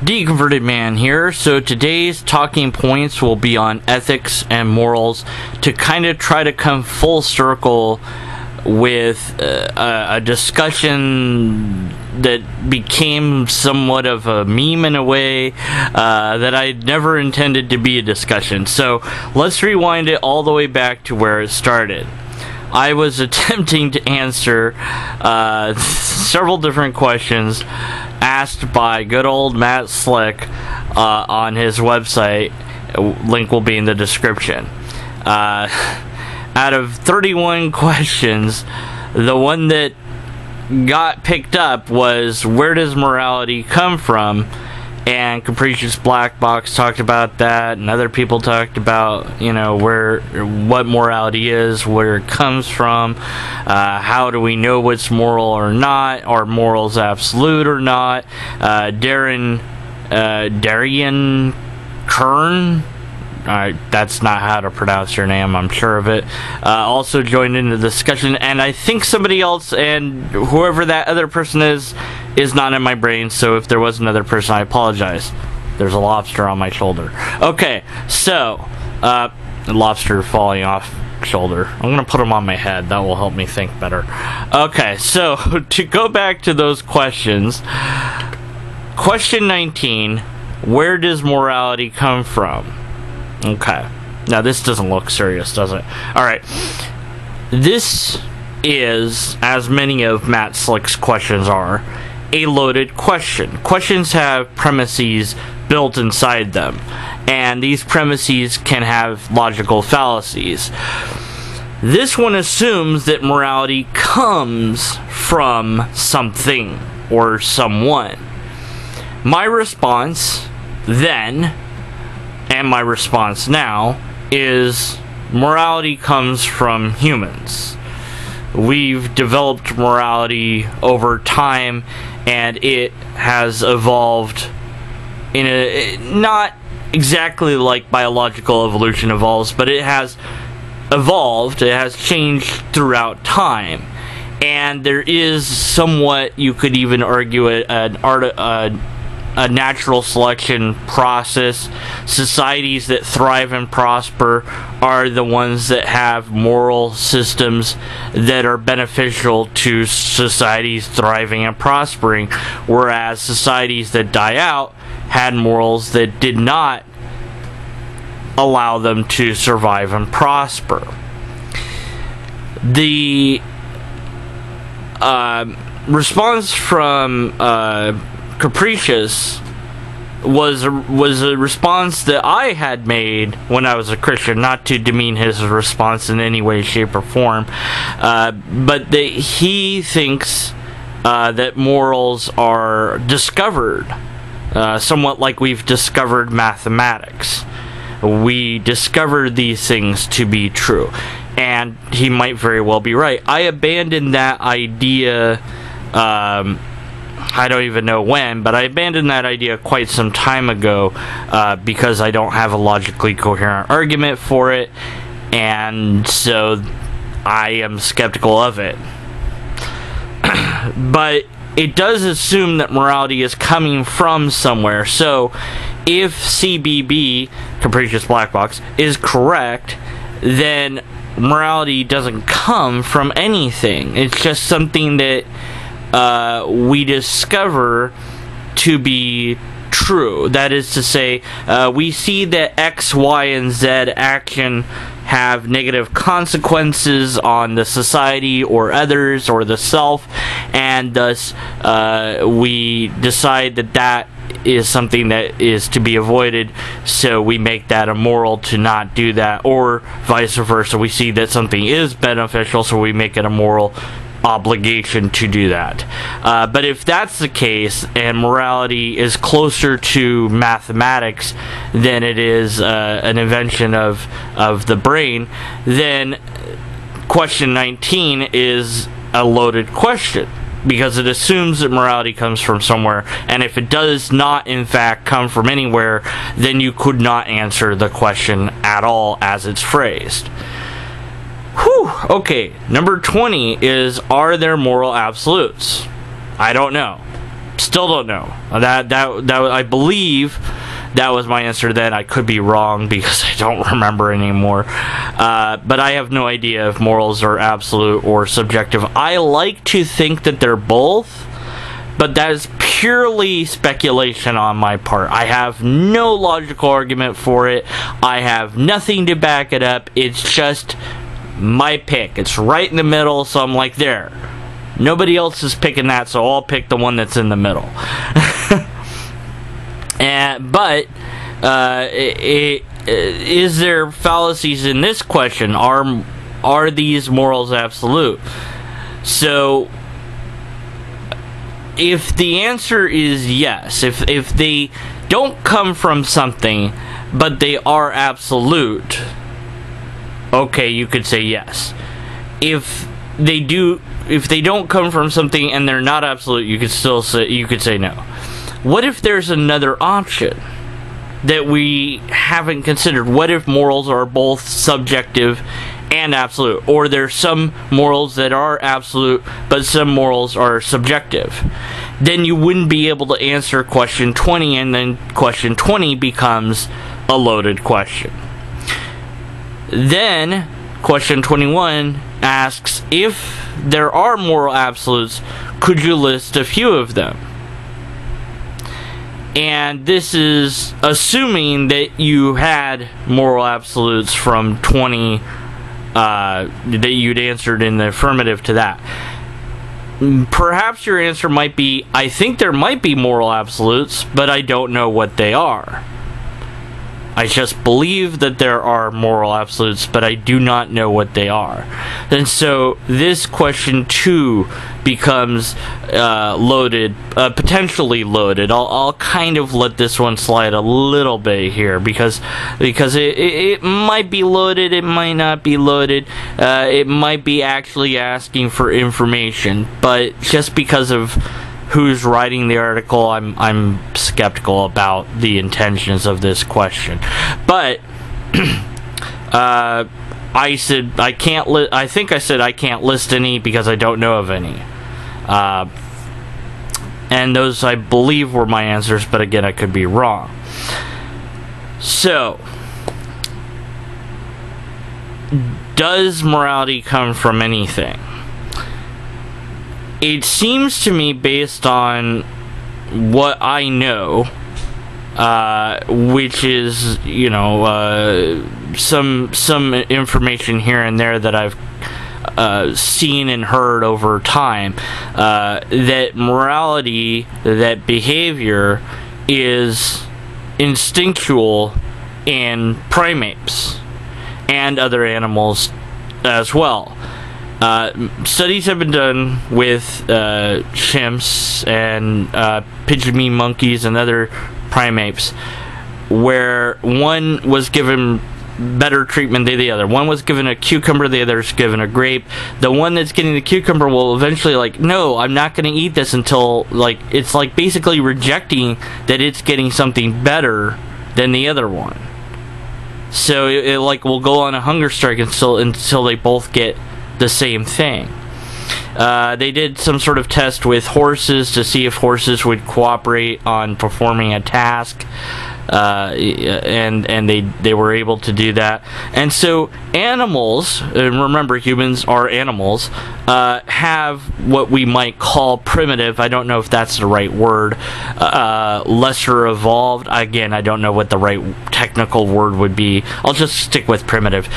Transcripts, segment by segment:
Deconverted Man here. So today's talking points will be on ethics and morals to kind of try to come full circle with a discussion that became somewhat of a meme in a way that I never intended to be a discussion. So let's rewind it all the way back to where it started. I was attempting to answer several different questions asked by good old Matt Slick on his website. Link will be in the description. Out of 31 questions, the one that got picked up was, where does morality come from? And CapriciousBlackBox talked about that, and other people talked about, what morality is, where it comes from, how do we know what's moral or not, are morals absolute or not. Darran Kern, that's not how to pronounce your name, I'm sure of it, also joined in the discussion, and I think somebody else, and whoever that other person is not in my brain, so if there was another person, I apologize. There's a lobster on my shoulder. Okay, so, lobster falling off shoulder. I'm going to put him on my head. That will help me think better. Okay, so, to go back to those questions, question 19, where does morality come from? Okay. Now, this doesn't look serious, does it? Alright. This is, as many of Matt Slick's questions are, a loaded question. Questions have premises built inside them, and these premises can have logical fallacies. This one assumes that morality comes from something or someone. My response then, and my response now, is morality comes from humans. We've developed morality over time, and it has evolved in a, not exactly like biological evolution evolves, but it has evolved, it has changed throughout time. And there is somewhat, you could even argue it, a natural selection process. Societies that thrive and prosper are the ones that have moral systems that are beneficial to societies thriving and prospering, whereas societies that die out had morals that did not allow them to survive and prosper. The response from Capricious was a response that I had made when I was a Christian, not to demean his response in any way, shape, or form, but that he thinks that morals are discovered, somewhat like we've discovered mathematics. We discovered these things to be true, and he might very well be right. I abandoned that idea, I don't even know when, but I abandoned that idea quite some time ago because I don't have a logically coherent argument for it, and so I am skeptical of it. But it does assume that morality is coming from somewhere. So if CBB, CapriciousBlackBox, is correct, then morality doesn't come from anything. It's just something that we discover to be true. That is to say, we see that X, Y, and Z action have negative consequences on the society or others or the self, and thus we decide that that is something that is to be avoided, so we make that immoral to not do that, or vice versa. We see that something is beneficial, so we make it a moral obligation to do that. But if that's the case, and morality is closer to mathematics than it is an invention of the brain, then question 19 is a loaded question, because it assumes that morality comes from somewhere, and if it does not in fact come from anywhere, then you could not answer the question at all as it's phrased. Whew, okay, number 20 is, are there moral absolutes? I don't know. Still don't know. That I believe that was my answer then. I could be wrong because I don't remember anymore. But I have no idea if morals are absolute or subjective. I like to think that they're both, but that is purely speculation on my part. I have no logical argument for it. I have nothing to back it up. It's just my pick. It's right in the middle, so I'm like, there. Nobody else is picking that, so I'll pick the one that's in the middle. Is there fallacies in this question? Are these morals absolute? So, if the answer is yes, if they don't come from something, but they are absolute, okay, you could say yes. If they don't come from something and they're not absolute, you could say no. What if there's another option that we haven't considered? What if morals are both subjective and absolute? Or there's some morals that are absolute, but some morals are subjective? Then you wouldn't be able to answer question 20, and then question 20 becomes a loaded question. Then, question 21 asks, if there are moral absolutes, could you list a few of them? And this is assuming that you had moral absolutes from 20 that you'd answered in the affirmative to that. Perhaps your answer might be, I think there might be moral absolutes, but I don't know what they are. I just believe that there are moral absolutes, but I do not know what they are. And so this question 2 becomes loaded, potentially loaded. I'll kind of let this one slide a little bit here because it might be loaded, it might not be loaded, it might be actually asking for information, but just because of who's writing the article, I'm skeptical about the intentions of this question. But I said I can't. I think I said I can't list any because I don't know of any. And those, I believe, were my answers, but again, I could be wrong. So, does morality come from anything? It seems to me, based on what I know, which is, you know, some information here and there that I've seen and heard over time, that morality, that behavior, is instinctual in primates and other animals as well. Studies have been done with chimps and pygmy monkeys and other primates where one was given better treatment than the other. One was given a cucumber, the other was given a grape. The one that's getting the cucumber will eventually, like, no, I'm not going to eat this until, like, it's like basically rejecting that it's getting something better than the other one. So it like will go on a hunger strike until they both get the same thing. They did some sort of test with horses to see if horses would cooperate on performing a task, and they were able to do that. And so animals, and remember humans are animals, have what we might call primitive, I don't know if that's the right word, lesser evolved, again I don't know what the right technical word would be, I'll just stick with primitive,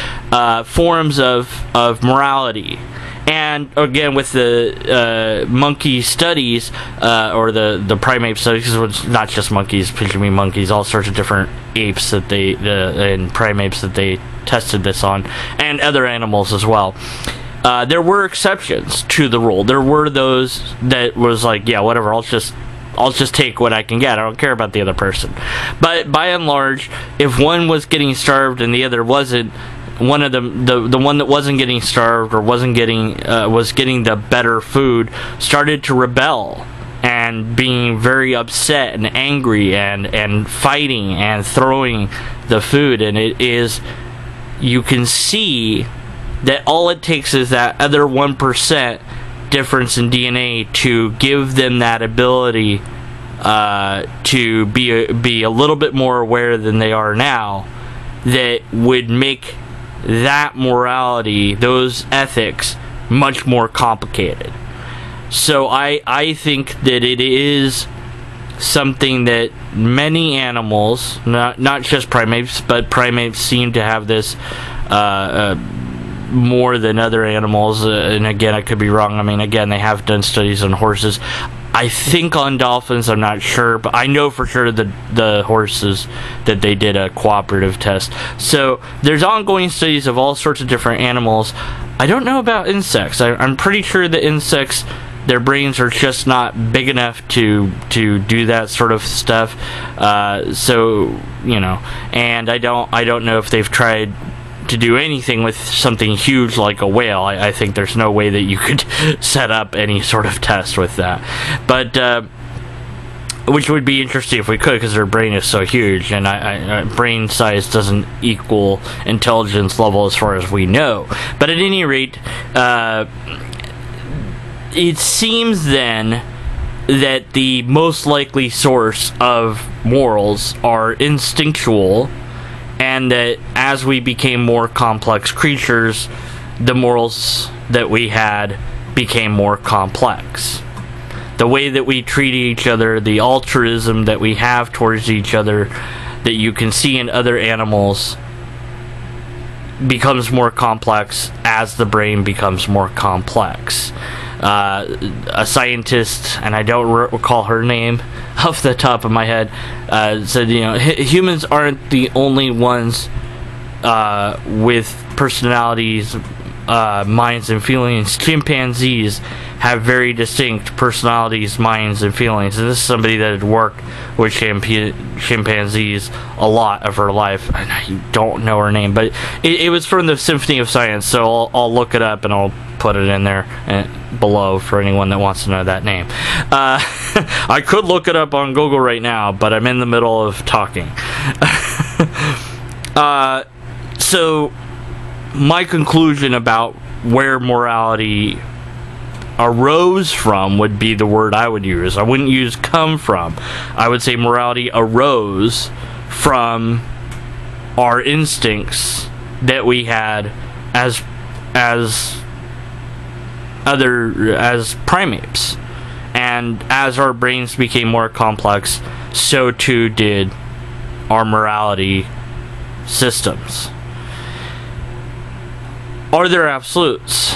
forms of morality. And again, with the monkey studies, or the primate studies, because it's not just monkeys, pygmy monkeys, all sorts of different apes that and primates that they tested this on, and other animals as well. There were exceptions to the rule. There were those that was like, yeah, whatever, I'll just take what I can get. I don't care about the other person. But by and large, if one was getting starved and the other wasn't, one of them, the one that wasn't getting starved or was getting the better food, started to rebel and being very upset and angry and fighting and throwing the food. And it is, you can see that all it takes is that other 1% difference in DNA to give them that ability to be a little bit more aware than they are now, that would make that morality, those ethics, much more complicated. So I think that it is something that many animals, not just primates, but primates seem to have this more than other animals. And again, I could be wrong. I mean, again, they have done studies on horses. I think on dolphins, I'm not sure, but I know for sure the horses that they did a cooperative test. So there's ongoing studies of all sorts of different animals. I don't know about insects. I'm pretty sure the insects, their brains are just not big enough to do that sort of stuff. So, you know, and I don't know if they've tried to do anything with something huge like a whale. I think there's no way that you could set up any sort of test with that. But which would be interesting if we could, because their brain is so huge, and brain size doesn't equal intelligence level as far as we know. But at any rate, it seems then that the most likely source of morals are instinctual, and that as we became more complex creatures, the morals that we had became more complex. The way that we treat each other, the altruism that we have towards each other, that you can see in other animals, becomes more complex as the brain becomes more complex. A scientist, and I don't recall her name off the top of my head, said, you know, humans aren't the only ones with personalities, minds, and feelings. Chimpanzees have very distinct personalities, minds, and feelings. And this is somebody that had worked with chimpanzees a lot of her life. I don't know her name, but it was from the Symphony of Science, so I'll look it up and I'll put it in there below for anyone that wants to know that name. I could look it up on Google right now, but I'm in the middle of talking. So my conclusion about where morality arose from would be the word I would use. I wouldn't use come from. I would say morality arose from our instincts that we had as primates. And as our brains became more complex, so too did our morality systems. Are there absolutes?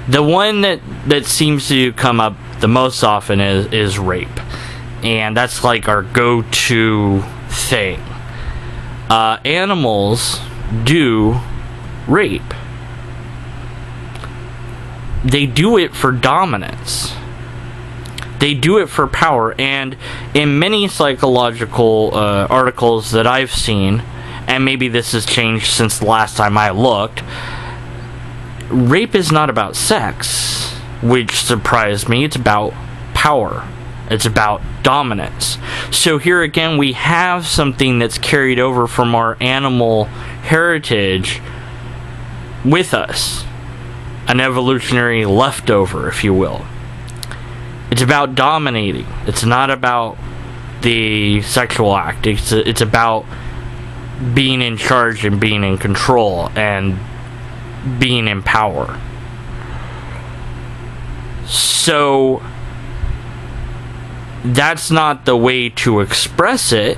The one that seems to come up the most often is rape. And that's like our go-to thing. Animals do rape. They do it for dominance. They do it for power. And in many psychological articles that I've seen, and maybe this has changed since the last time I looked, rape is not about sex, which surprised me. It's about power. It's about dominance. So here again, we have something that's carried over from our animal heritage with us. An evolutionary leftover, if you will. It's about dominating. It's not about the sexual act. It's about being in charge and being in control and being in power. So that's not the way to express it.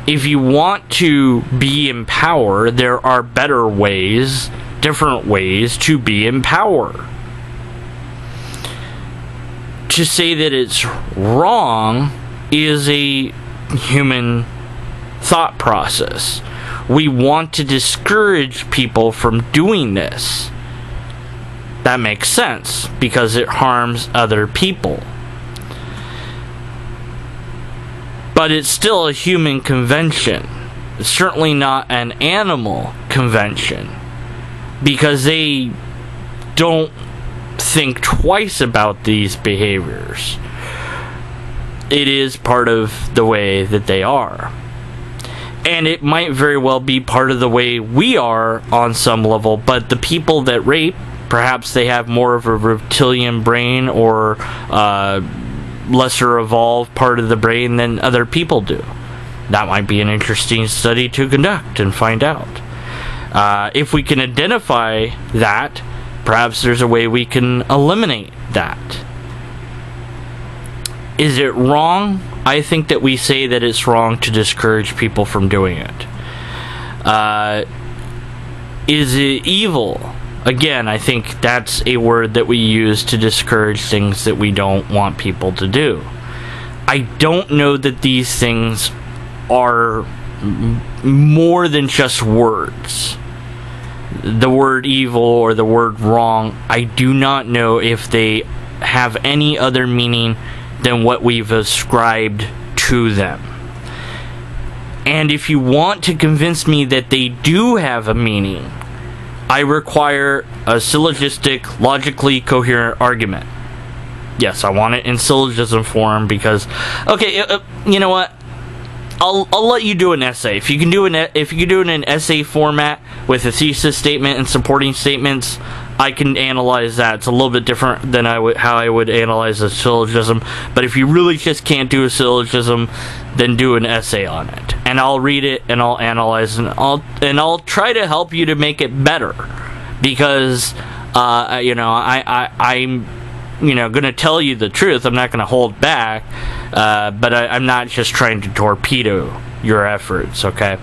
If you want to be in power, there are better ways, different ways to be in power. To say that it's wrong is a human thought process. We want to discourage people from doing this. That makes sense because it harms other people. But it's still a human convention. It's certainly not an animal convention, because they don't think twice about these behaviors. It is part of the way that they are. And it might very well be part of the way we are on some level, but the people that rape, perhaps they have more of a reptilian brain or lesser evolved part of the brain than other people do. That might be an interesting study to conduct and find out. If we can identify that, perhaps there's a way we can eliminate that. Is it wrong? I think that we say that it's wrong to discourage people from doing it. Is it evil? Again, I think that's a word that we use to discourage things that we don't want people to do. I don't know that these things are more than just words. The word evil or the word wrong, I do not know if they have any other meaning than what we've ascribed to them. And if you want to convince me that they do have a meaning, I require a syllogistic, logically coherent argument. Yes, I want it in syllogism form because, okay, you know what? I'll let you do an essay. If you can do it in essay format with a thesis statement and supporting statements, I can analyze that. It's a little bit different than how I would analyze a syllogism. But if you really just can't do a syllogism, then do an essay on it, and I'll read it and I'll analyze and I'll try to help you to make it better, because I'm going to tell you the truth. I'm not going to hold back, but I'm not just trying to torpedo your efforts, okay?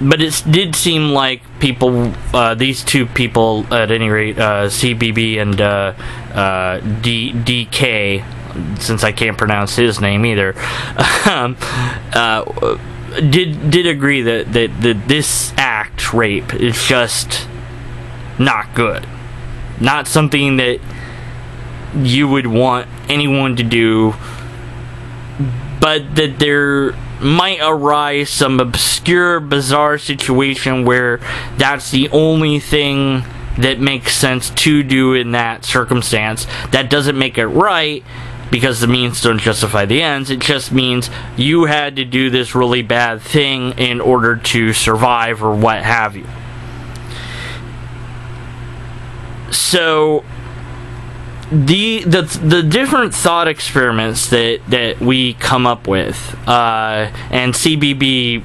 But it did seem like people, these two people, at any rate, CBB and DK, since I can't pronounce his name either, did agree that this act, rape, is just not good. Not something that you would want anyone to do, but that there might arise some obscure, bizarre situation where that's the only thing that makes sense to do in that circumstance. That doesn't make it right, because the means don't justify the ends. It just means you had to do this really bad thing in order to survive or what have you. So the different thought experiments that we come up with, and CBB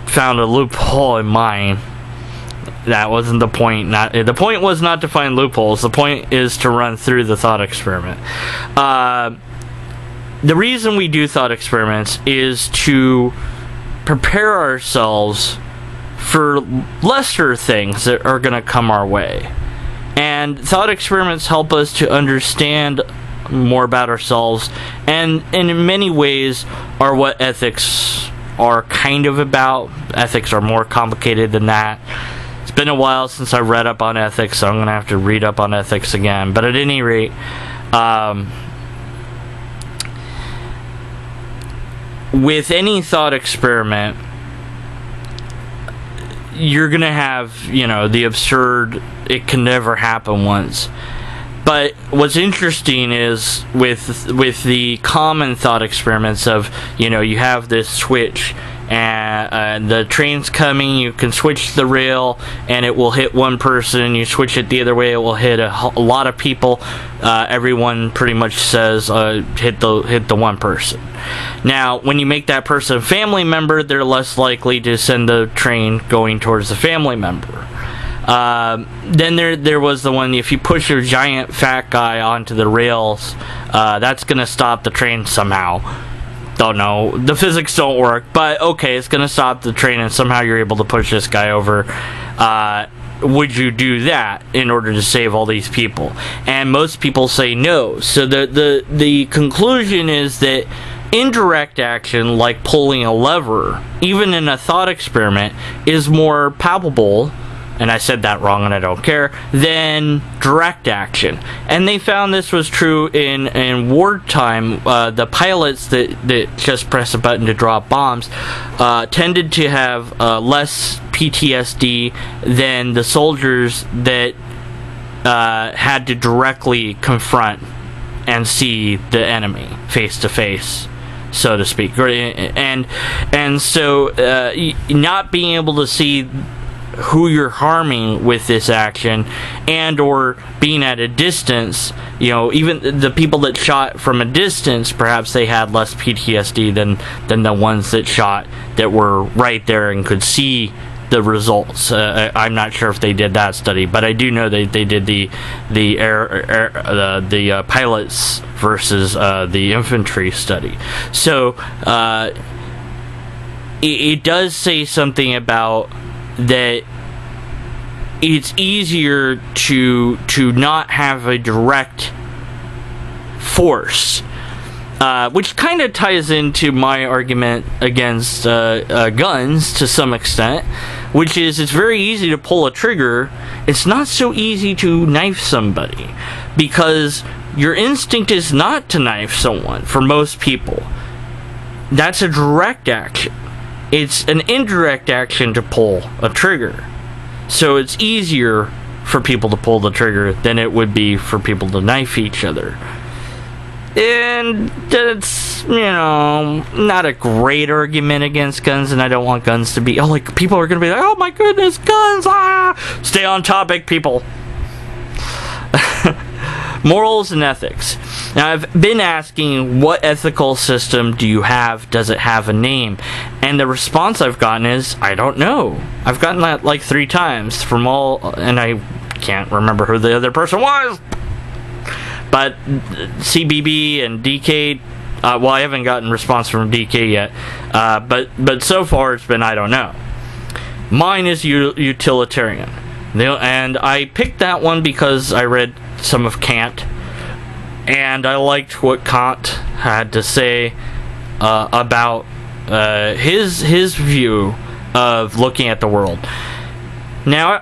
found a loophole in mine. That wasn't the point. The point was not to find loopholes. The point is to run through the thought experiment. The reason we do thought experiments is to prepare ourselves for lesser things that are going to come our way. And thought experiments help us to understand more about ourselves, and in many ways are what ethics are kind of about. Ethics are more complicated than that. It's been a while since I read up on ethics, so I'm going to have to read up on ethics again. But at any rate, with any thought experiment, you're going to have, the absurd, it can never happen once. But what's interesting is with the common thought experiments of, you have this switch, and the train's coming, you can switch the rail and it will hit one person. You switch it the other way, it will hit a lot of people. Everyone pretty much says hit the one person. Now, when you make that person a family member, they're less likely to send the train going towards the family member. Then there was the one, if you push a giant fat guy onto the rails, that's going to stop the train somehow. Don't know. The physics don't work, but okay, it's going to stop the train and somehow you're able to push this guy over. Would you do that in order to save all these people? And most people say no. So the conclusion is that indirect action, like pulling a lever, even in a thought experiment, is more palpable, and I said that wrong and I don't care, than direct action. And they found this was true in wartime. The pilots that just press a button to drop bombs tended to have less PTSD than the soldiers that had to directly confront and see the enemy face to face. so to speak. And so not being able to see who you're harming with this action, and or being at a distance, even the people that shot from a distance, perhaps they had less PTSD than the ones that shot that were right there and could see the results. I'm not sure if they did that study, but I do know they did the pilots versus the infantry study. So it does say something about that it's easier to not have a direct force, which kind of ties into my argument against guns to some extent, which is it's very easy to pull a trigger. It's not so easy to knife somebody, because your instinct is not to knife someone for most people. That's a direct action. It's an indirect action to pull a trigger. So it's easier for people to pull the trigger than it would be for people to knife each other. And it's, not a great argument against guns, and I don't want guns to be, people are going to be like, oh my goodness, guns, Stay on topic, people. Morals and ethics. Now, I've been asking, what ethical system do you have? Does it have a name? And the response I've gotten is, I don't know. I've gotten that like 3 times from and I can't remember who the other person was. But CBB and DK, I haven't gotten response from DK yet. But so far it's been, I don't know. Mine is utilitarian. And I picked that one because I read some of Kant, and I liked what Kant had to say about his view of looking at the world. Now,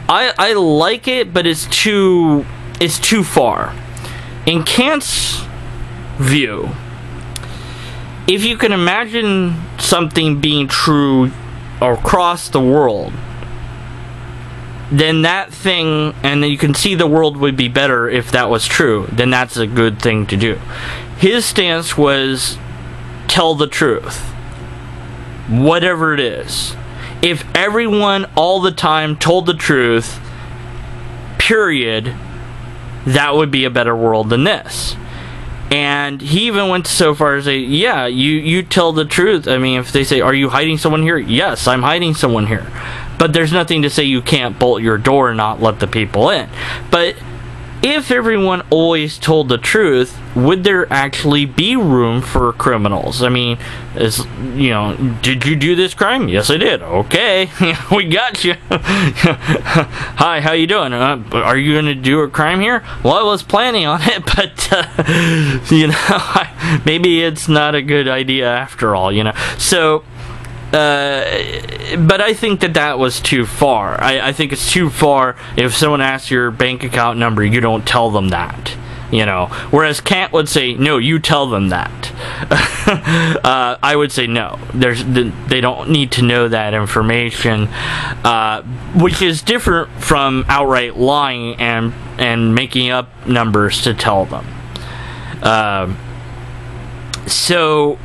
I like it, but it's too far. In Kant's view, if you can imagine something being true across the world, then that thing, and you can see the world would be better if that was true, then that's a good thing to do. His stance was, tell the truth. Whatever it is. If everyone all the time told the truth, period, that would be a better world than this. And he even went so far as to say, yeah, you tell the truth. I mean, if they say, are you hiding someone here? Yes, I'm hiding someone here. But there's nothing to say you can't bolt your door and not let the people in. But if everyone always told the truth, would there actually be room for criminals? I mean, did you do this crime? Yes, I did. Okay, we got you. Hi, how you doing? Are you going to do a crime here? Well, I was planning on it, but maybe it's not a good idea after all. So. But I think that was too far. I think it's too far if someone asks your bank account number, you don't tell them that. Whereas Kant would say, no, you tell them that. I would say no. They don't need to know that information, which is different from outright lying and making up numbers to tell them. So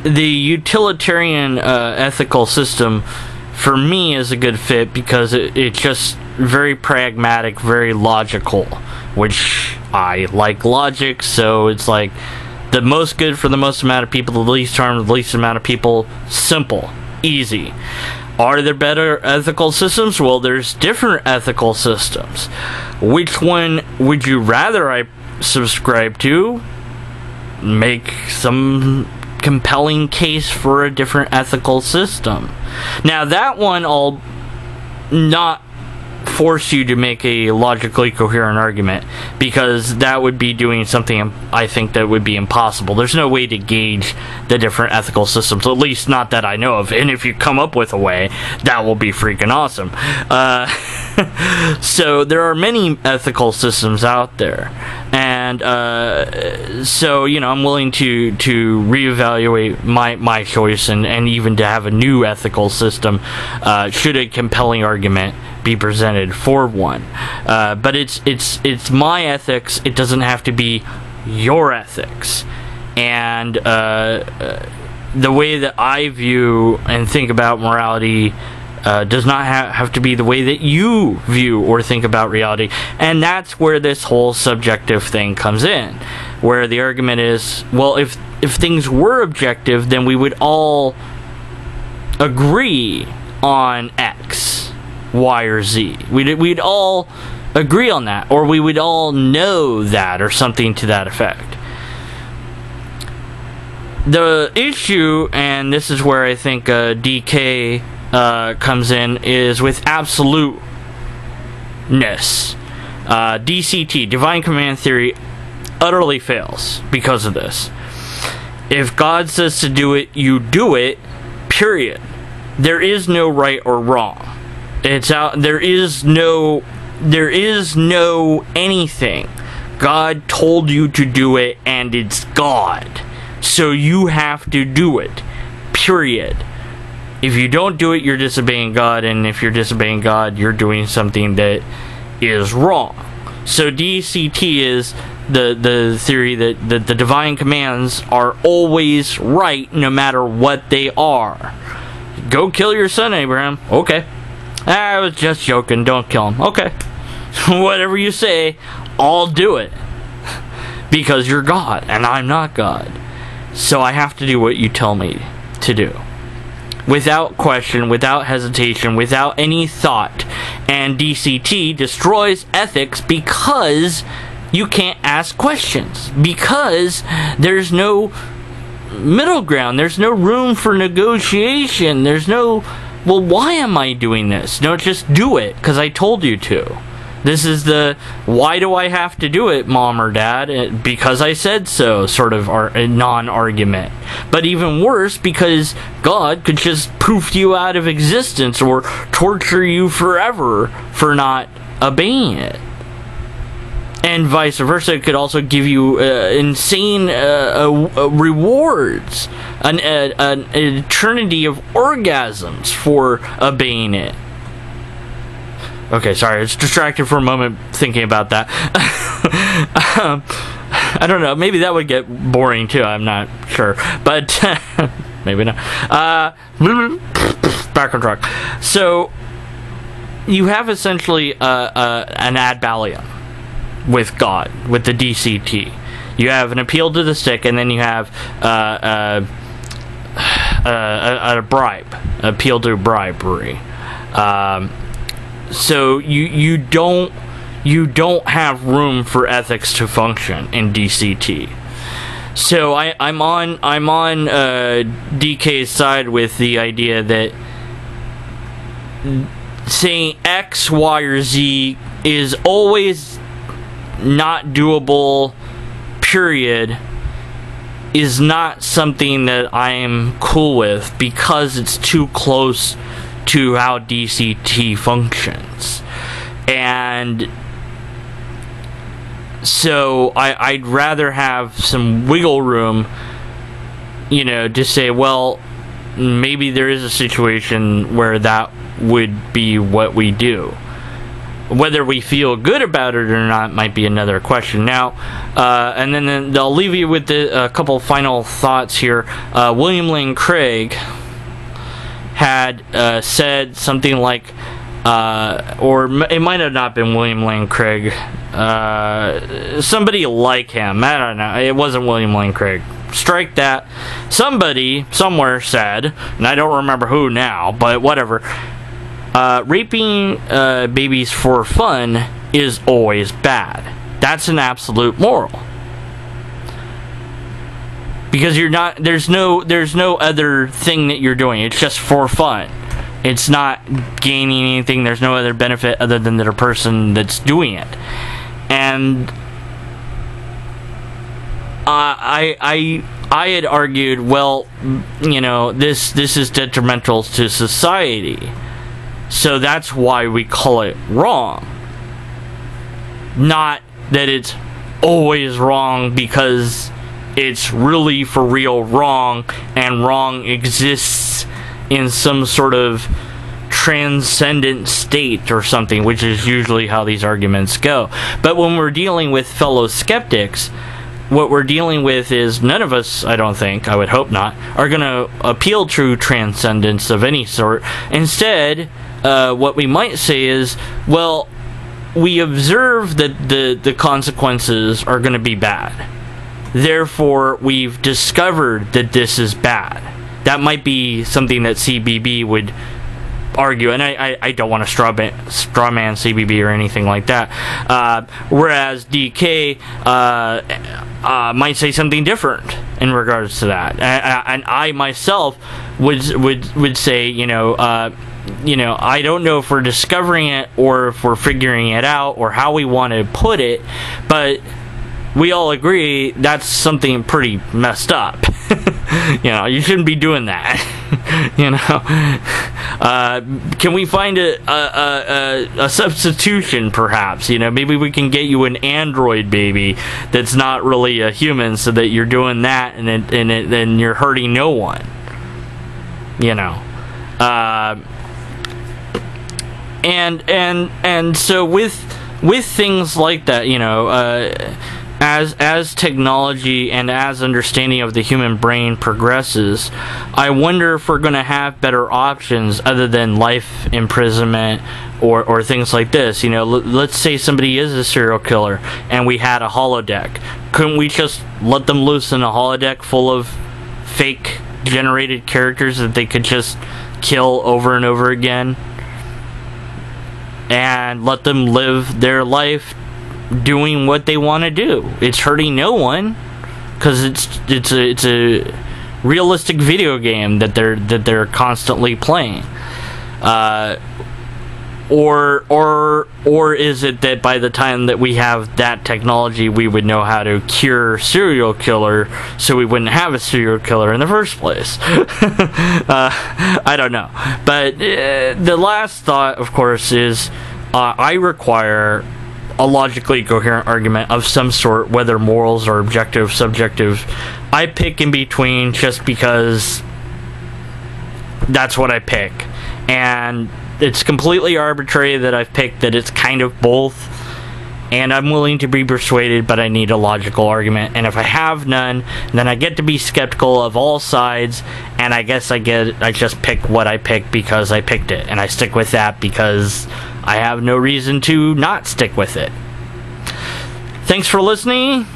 the utilitarian ethical system for me is a good fit because it's just very pragmatic, very logical, which I like logic. So it's like the most good for the most amount of people, the least harm, the least amount of people. Simple, easy. Are there better ethical systems? Well, there's different ethical systems. Which one would you rather I subscribe to? Make some compelling case for a different ethical system. Now, that one I'll not force you to make a logically coherent argument, because that would be doing something I think that would be impossible. There's no way to gauge the different ethical systems, at least not that I know of. And if you come up with a way, that will be freaking awesome. So there are many ethical systems out there, and so I'm willing to reevaluate my choice and even to have a new ethical system should a compelling argument be presented for one. But it's my ethics. It doesn't have to be your ethics. And the way that I view and think about morality does not have to be the way that you view or think about reality. And that's where this whole subjective thing comes in, where the argument is, well, if things were objective, then we would all agree on X, Y, or Z. We'd all agree on that, or we would all know that, or something to that effect. The issue, and this is where I think DK comes in, is with absoluteness. DCT, Divine Command Theory, utterly fails because of this. If God says to do it, you do it, period. There is no right or wrong. It's out. There is no anything. God told you to do it, and it's God. So you have to do it, period. If you don't do it, you're disobeying God, and if you're disobeying God, you're doing something that is wrong. So DCT is the theory that the divine commands are always right, no matter what they are. Go kill your son, Abraham. Okay. I was just joking. Don't kill him. Okay. Whatever you say, I'll do it. Because you're God, and I'm not God. So I have to do what you tell me to do. Without question, without hesitation, without any thought. And DCT destroys ethics because you can't ask questions. Because there's no middle ground. There's no room for negotiation. There's no, well, why am I doing this? No, just do it because I told you to. This is the, why do I have to do it, Mom or Dad? Because I said so, sort of non-argument. But even worse, because God could just poof you out of existence or torture you forever for not obeying it. And vice versa, it could also give you insane rewards, an eternity of orgasms for obeying it. Okay, sorry, I was distracted for a moment thinking about that. I don't know, maybe that would get boring too, I'm not sure. But, maybe not. Back on track. So, you have essentially an ad ballum with God, with the DCT. You have an appeal to the stick, and then you have a bribe, appeal to bribery. So you don't have room for ethics to function in DCT. So I'm on DK's side with the idea that saying X, Y, or Z is always not doable, period, is not something that I am cool with because it's too close to how DCT functions. And so I'd rather have some wiggle room, to say, well, maybe there is a situation where that would be what we do. Whether we feel good about it or not might be another question. Now, and then I'll leave you with a couple final thoughts here. William Lane Craig had said something like, or it might have not been William Lane Craig, somebody like him, I don't know, it wasn't William Lane Craig, strike that, somebody somewhere said, and I don't remember who now, but whatever, raping babies for fun is always bad. That's an absolute moral. Because there's no other thing that you're doing. It's just for fun. It's not gaining anything. There's no other benefit other than the person that's doing it. And I had argued, well, this is detrimental to society. So that's why we call it wrong. Not that it's always wrong because it's really for real wrong, and wrong exists in some sort of transcendent state or something, which is usually how these arguments go. But when we're dealing with fellow skeptics, what we're dealing with is none of us, I don't think, I would hope not, are going to appeal to transcendence of any sort. Instead, what we might say is, well, we observe that the consequences are going to be bad. Therefore, we've discovered that this is bad. That might be something that CBB would argue, and I don't want to straw man CBB or anything like that. Whereas DK might say something different in regards to that, and I myself would say, I don't know if we're discovering it or if we're figuring it out or how we want to put it, but we all agree that's something pretty messed up. You shouldn't be doing that. Can we find a substitution, perhaps? Maybe we can get you an android baby that's not really a human, so that you're doing that and you're hurting no one. And so with things like that, as technology and as understanding of the human brain progresses, I wonder if we're going to have better options other than life imprisonment or things like this. Let's say somebody is a serial killer and we had a holodeck. Couldn't we just let them loose in a holodeck full of fake generated characters that they could just kill over and over again and let them live their life doing what they want to do? It's hurting no one, because it's a realistic video game that they're constantly playing. Or is it that by the time that we have that technology, we would know how to cure serial killer, so we wouldn't have a serial killer in the first place? I don't know. But the last thought, of course, is I require a logically coherent argument of some sort, whether morals are objective, subjective. I pick in between just because that's what I pick. And it's completely arbitrary that I've picked that it's kind of both. And I'm willing to be persuaded, but I need a logical argument. And if I have none, then I get to be skeptical of all sides. And I guess I just pick what I pick because I picked it. And I stick with that because I have no reason to not stick with it. Thanks for listening.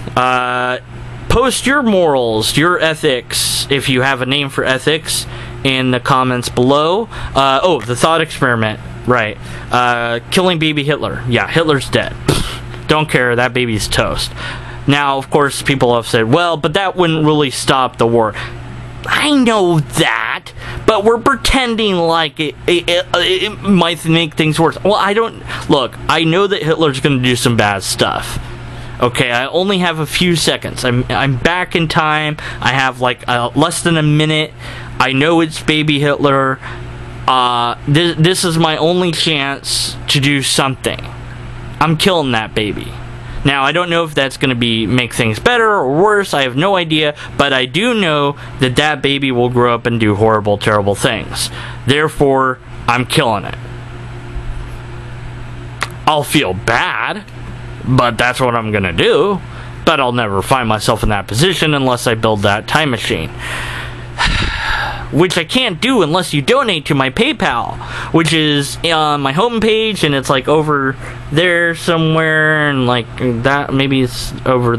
Post your morals, your ethics, if you have a name for ethics, in the comments below. The thought experiment. Right. Killing baby Hitler. Yeah, Hitler's dead. Don't care, that baby's toast. Now, of course, people have said, well, but that wouldn't really stop the war. I know that, but we're pretending like it might make things worse. Well, look, I know that Hitler's going to do some bad stuff. Okay, I only have a few seconds. I'm back in time. I have less than a minute. I know it's baby Hitler. This is my only chance to do something. I'm killing that baby. Now, I don't know if that's going to make things better or worse. I have no idea. But I do know that that baby will grow up and do horrible, terrible things. Therefore, I'm killing it. I'll feel bad, but that's what I'm going to do. But I'll never find myself in that position unless I build that time machine. Which I can't do unless you donate to my PayPal, which is on my homepage, and it's over there somewhere, and that, maybe it's over.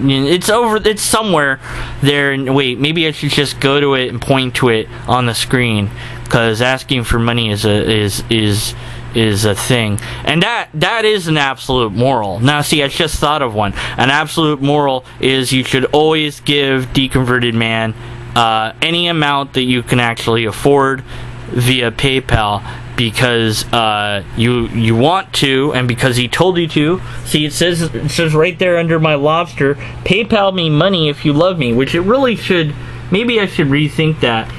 It's somewhere there. And wait, maybe I should just go to it and point to it on the screen, because asking for money is a thing, and that is an absolute moral. Now, see, I just thought of one. An absolute moral is you should always give Deconverted Man any amount that you can actually afford via PayPal, because you want to, and because he told you to. See, it says right there under my lobster, PayPal me money if you love me, which it really should. Maybe I should rethink that.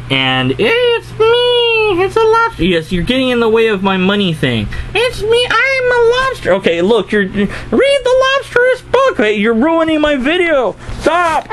And it's me, it's a lobster. Yes, you're getting in the way of my money thing. It's me, I'm a lobster. Okay, look, read the lobster's book. Hey, you're ruining my video. Stop.